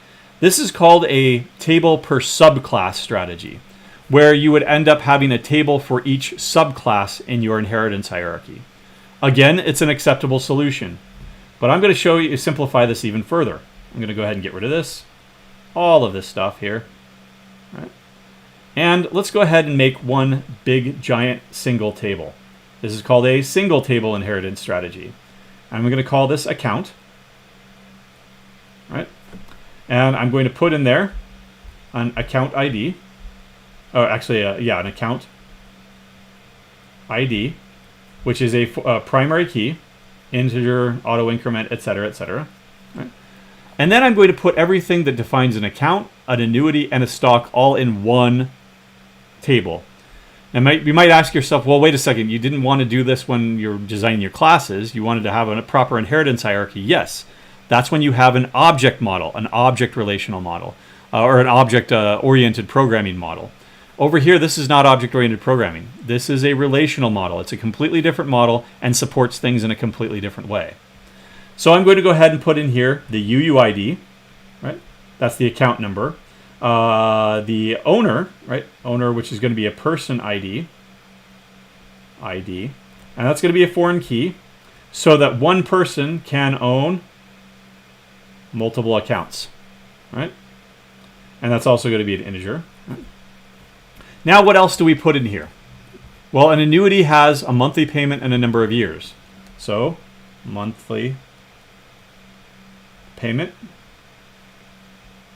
This is called a table per subclass strategy, where you would end up having a table for each subclass in your inheritance hierarchy. Again, it's an acceptable solution, but I'm going to show you, simplify this even further. I'm going to go ahead and get rid of this, all of this stuff here, right? And let's go ahead and make one big giant single table. This is called a single table inheritance strategy. I'm going to call this account, right? And I'm going to put in there an account ID, or actually, an account ID, which is a primary key, integer, auto increment, etc., etc. Right? And then I'm going to put everything that defines an account, an annuity, and a stock all in one table. And you might ask yourself, well, wait a second, you didn't want to do this when you're designing your classes. You wanted to have a proper inheritance hierarchy. Yes, that's when you have an object model, an object relational model, or an object-oriented programming model. Over here, this is not object-oriented programming. This is a relational model. It's a completely different model and supports things in a completely different way. So I'm going to go ahead and put in here the UUID, right? That's the account number. The owner, right? Owner, which is going to be a person ID, and that's going to be a foreign key, so that one person can own multiple accounts, right? And that's also going to be an integer. Right? Now, what else do we put in here? Well, an annuity has a monthly payment and a number of years. So, monthly payment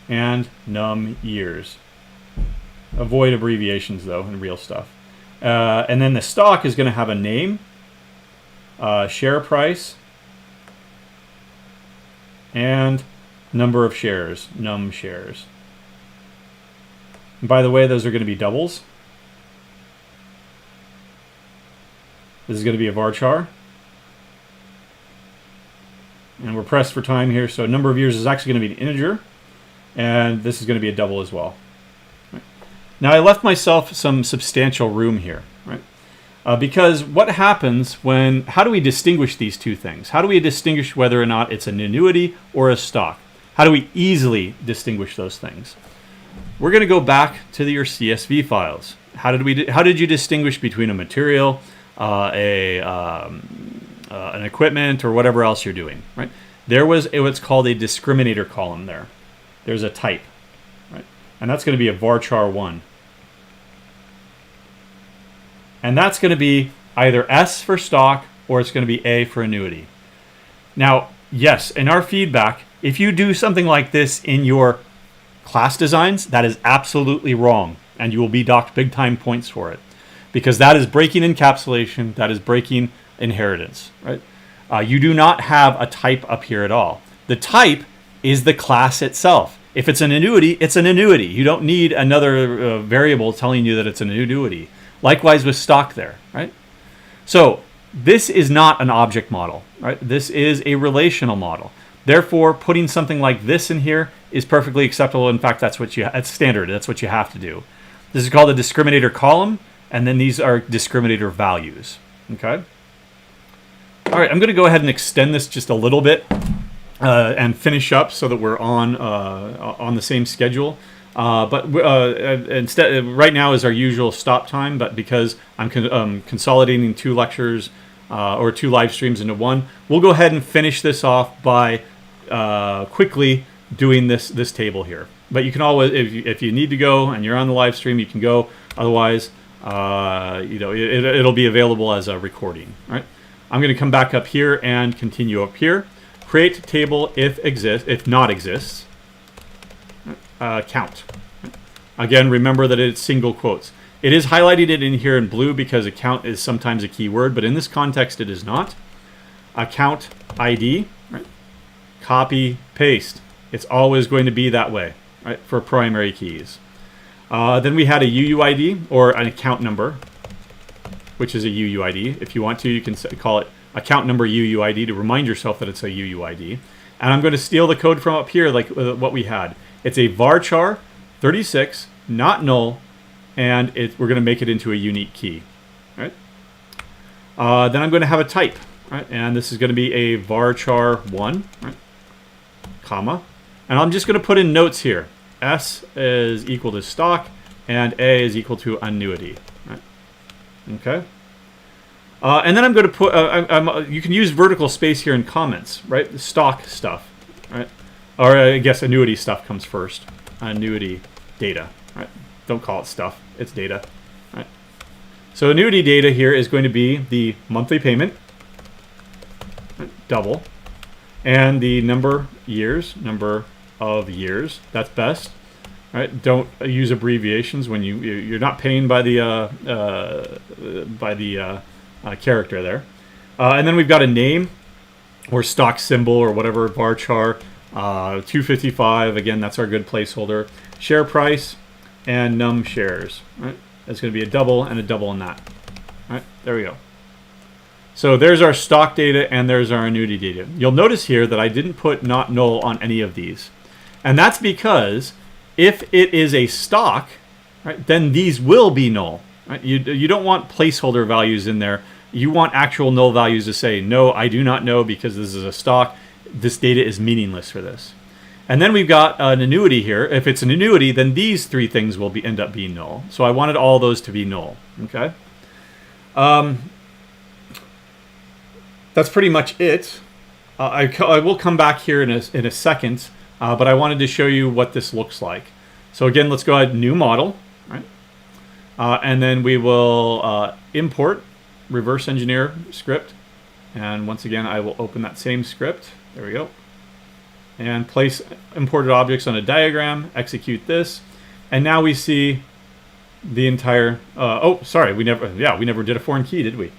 and num years. Avoid abbreviations, though, and real stuff. And then the stock is going to have a name, share price, and number of shares, num shares. And by the way, those are going to be doubles. This is going to be a varchar. And we're pressed for time here, so number of years is actually going to be an integer. And this is going to be a double as well. Right. Now, I left myself some substantial room here, right? Because what happens how do we distinguish these two things? How do we distinguish whether or not it's an annuity or a stock? How do we easily distinguish those things? We're going to go back to your CSV files. How did you distinguish between a material, an equipment, or whatever else you're doing, right? There was what's called a discriminator column there. There's a type, right? And that's going to be a varchar 1. And that's going to be either S for stock or it's going to be A for annuity. Now, yes, in our feedback, if you do something like this in your class designs, that is absolutely wrong. And you will be docked big time points for it. Because that is breaking encapsulation, that is breaking inheritance, right? You do not have a type up here at all. The type is the class itself. If it's an annuity, it's an annuity. You don't need another variable telling you that it's an annuity. Likewise with stock there, right? So this is not an object model, right? This is a relational model. Therefore, putting something like this in here is perfectly acceptable. In fact, that's standard. That's what you have to do. This is called a discriminator column, and then these are discriminator values, okay? All right, I'm going to go ahead and extend this just a little bit. And finish up so that we're on the same schedule. Instead, right now is our usual stop time, but because I'm consolidating 2 lectures or 2 live streams into one, we'll go ahead and finish this off by quickly doing this table here. But you can always, if you need to go and you're on the live stream, you can go. Otherwise, it'll be available as a recording. All right. I'm going to come back up here and continue up here. Create table if not exists. Count. Again, remember that it's single quotes. It is highlighted it in here in blue because account is sometimes a keyword, but in this context it is not. Account ID, right? Copy, paste. It's always going to be that way, right, for primary keys. Then we had a UUID, or an account number, which is a UUID. If you want to, you can call it account number UUID to remind yourself that it's a UUID. And I'm going to steal the code from up here like what we had. It's a varchar 36, not null, and we're going to make it into a unique key. Right? Then I'm going to have a type, right? And this is going to be a varchar 1, right? Comma. And I'm just going to put in notes here. S is equal to stock, and A is equal to annuity. Right? Okay. And then I'm going to put, you can use vertical space here in comments, right? The stock stuff, right? Or I guess annuity stuff comes first. Annuity data, right? Don't call it stuff, it's data, right? So annuity data here is going to be the monthly payment, right? Double, and the number of years, that's best, right? Don't use abbreviations when you're not paying by the character there. And then we've got a name or stock symbol or whatever, varchar 255. Again, that's our good placeholder. Share price and num shares. Right? That's going to be a double and a double in that. Right? There we go. So there's our stock data and there's our annuity data. You'll notice here that I didn't put not null on any of these. And that's because if it is a stock, right, then these will be null. Right? You don't want placeholder values in there. You want actual null values to say, no, I do not know because this is a stock. This data is meaningless for this. And then we've got an annuity here. If it's an annuity, then these three things will end up being null. So I wanted all those to be null. Okay. That's pretty much it. I will come back here in a second, but I wanted to show you what this looks like. So again, let's go ahead, new model, right? And then we will import reverse engineer script. And once again, I will open that same script. There we go. And place imported objects on a diagram, execute this. And now we see the entire, oh, sorry, we never did a foreign key, did we?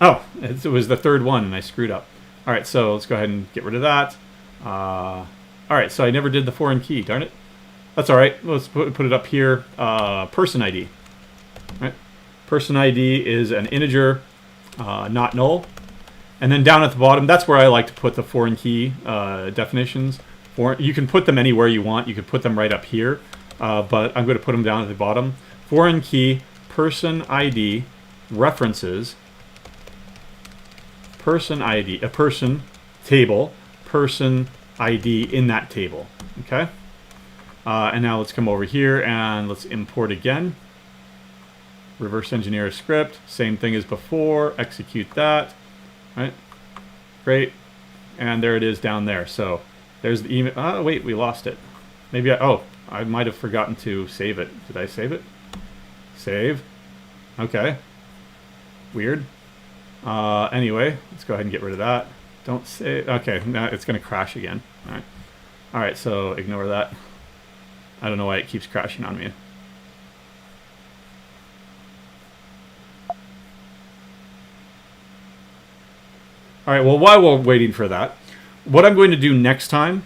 Oh, it was the third one and I screwed up. All right, so let's go ahead and get rid of that. All right, so I never did the foreign key, darn it. That's all right, let's put it up here, person ID. Right? Person ID is an integer, not null. And then down at the bottom, that's where I like to put the foreign key definitions. You can put them anywhere you want. You could put them right up here, but I'm going to put them down at the bottom. Foreign key, person ID, references, person ID, a person table, person ID in that table. Okay. And now let's come over here and let's import again. Reverse engineer a script, same thing as before. Execute that. Right, great, and there it is down there. So there's the email. Oh wait, we lost it. Maybe I might have forgotten to save it. Did I save it? Save. Okay. Weird. Anyway, let's go ahead and get rid of that. Don't save. Okay, now it's going to crash again. All right. All right. So ignore that. I don't know why it keeps crashing on me. All right, well, while we're waiting for that, what I'm going to do next time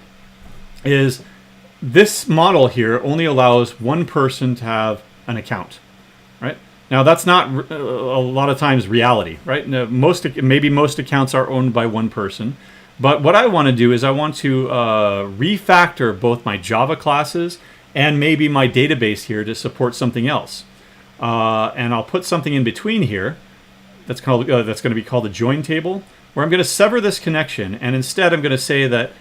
is this model here only allows one person to have an account, right? Now, that's not a lot of times reality, right? Maybe most accounts are owned by one person. But what I want to do is I want to refactor both my Java classes and maybe my database here to support something else. And I'll put something in between here that's going to be called a join table, where I'm going to sever this connection, and instead I'm going to say that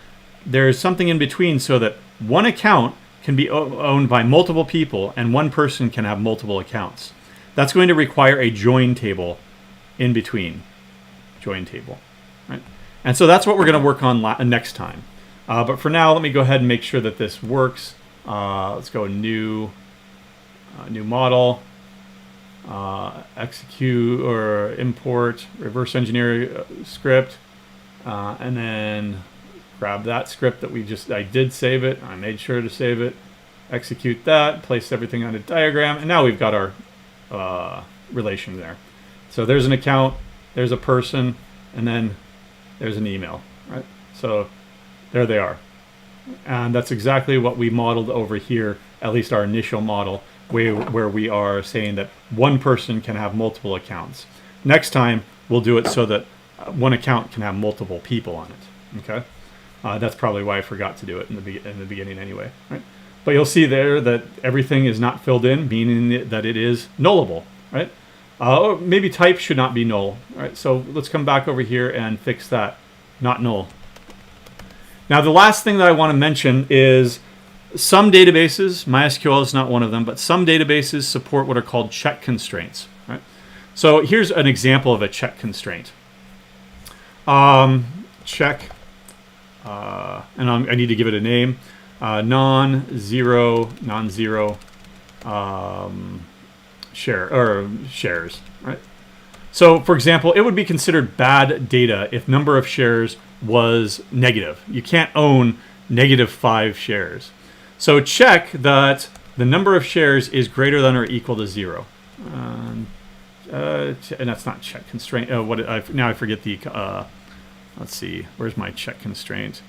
there's something in between so that one account can be owned by multiple people and one person can have multiple accounts. That's going to require a join table in between. Join table. Right? And so that's what we're going to work on next time. But for now, let me go ahead and make sure that this works. Let's go new model. Execute or import reverse engineer script, and then grab that script that I did save it. I made sure to save it. Execute that, place everything on a diagram, and now we've got our relation there. So there's an account, there's a person, and then there's an email, right? So there they are. And that's exactly what we modeled over here, at least our initial model, where we are saying that one person can have multiple accounts. Next time, we'll do it so that one account can have multiple people on it, okay? That's probably why I forgot to do it in the beginning anyway, right? But you'll see there that everything is not filled in, meaning that it is nullable, right? Or maybe type should not be null, right? So let's come back over here and fix that, not null. Now the last thing that I want to mention is some databases, MySQL is not one of them, but some databases support what are called check constraints, right? So here's an example of a check constraint. Check, and I need to give it a name, non-zero shares, right? So for example, it would be considered bad data if number of shares was negative. You can't own -5 shares. So check that the number of shares is greater than or equal to 0. And that's not check constraint. Now I forget the, let's see, where's my check constraint?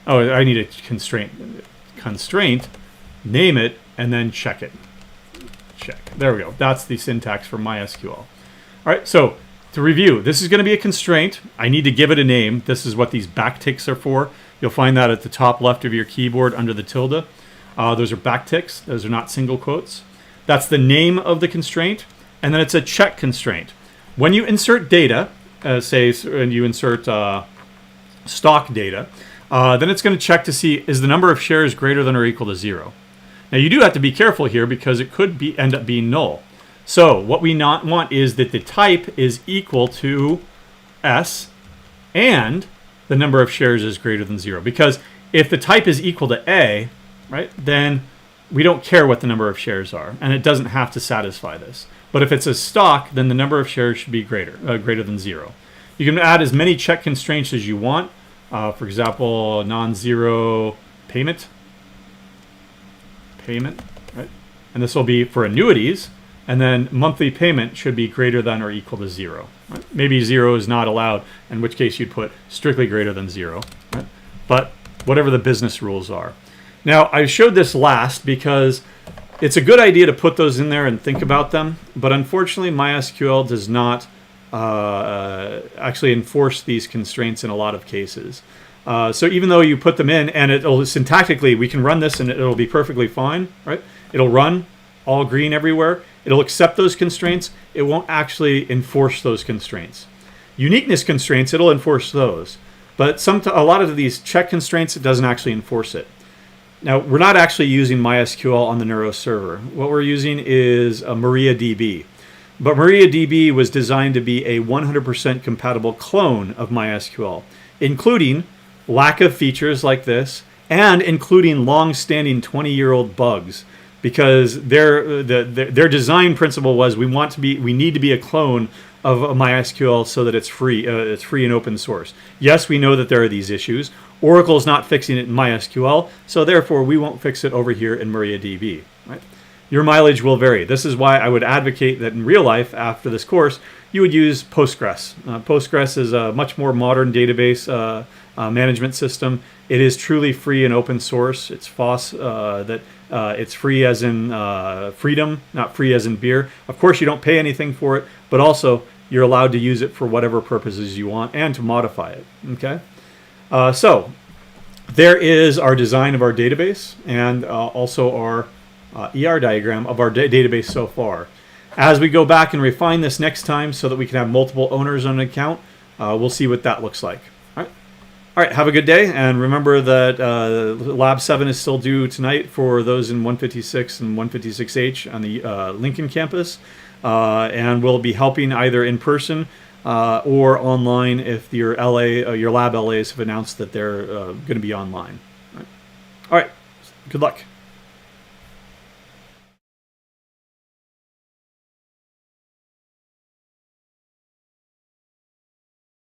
Oh, I need a constraint, name it, and then check it. Check. There we go. That's the syntax for MySQL. All right, so to review, this is going to be a constraint. I need to give it a name. This is what these backticks are for. You'll find that at the top left of your keyboard under the tilde. Those are backticks. Those are not single quotes. That's the name of the constraint, and then it's a check constraint. When you insert data, and you insert stock data, then it's going to check to see is the number of shares greater than or equal to 0. Now you do have to be careful here because it could end up being null. So what we not want is that the type is equal to S and the number of shares is greater than 0. Because if the type is equal to A, right, then we don't care what the number of shares are, and it doesn't have to satisfy this. But if it's a stock, then the number of shares should be greater than 0. You can add as many check constraints as you want. For example, non-zero payment, right? And this will be for annuities, and then monthly payment should be greater than or equal to 0. Right? Maybe 0 is not allowed, in which case you'd put strictly greater than 0. Right? But whatever the business rules are. Now, I showed this last because it's a good idea to put those in there and think about them, but unfortunately MySQL does not actually enforce these constraints in a lot of cases. So even though you put them in, and it'll syntactically, we can run this and it'll be perfectly fine, right? It'll run all green everywhere. It'll accept those constraints. It won't actually enforce those constraints. Uniqueness constraints, it'll enforce those. But a lot of these check constraints, it doesn't actually enforce it. Now, we're not actually using MySQL on the Neuro server. What we're using is a MariaDB. But MariaDB was designed to be a 100% compatible clone of MySQL, including lack of features like this, and including long-standing 20-year-old bugs, because their design principle was we need to be a clone of MySQL so that it's free and open source. Yes, we know that there are these issues. Oracle's not fixing it in MySQL, so therefore we won't fix it over here in MariaDB. Right? Your mileage will vary. This is why I would advocate that in real life, after this course, you would use Postgres. Postgres is a much more modern database management system. It is truly free and open source. It's FOSS, it's free as in freedom, not free as in beer. Of course, you don't pay anything for it, but also you're allowed to use it for whatever purposes you want and to modify it. Okay, so there is our design of our database and also our ER diagram of our database so far. As we go back and refine this next time so that we can have multiple owners on an account, we'll see what that looks like. All right, have a good day, and remember that Lab 7 is still due tonight for those in 156 and 156H on the Lincoln campus, and we'll be helping either in person or online if your Lab LAs have announced that they're going to be online. All right, good luck.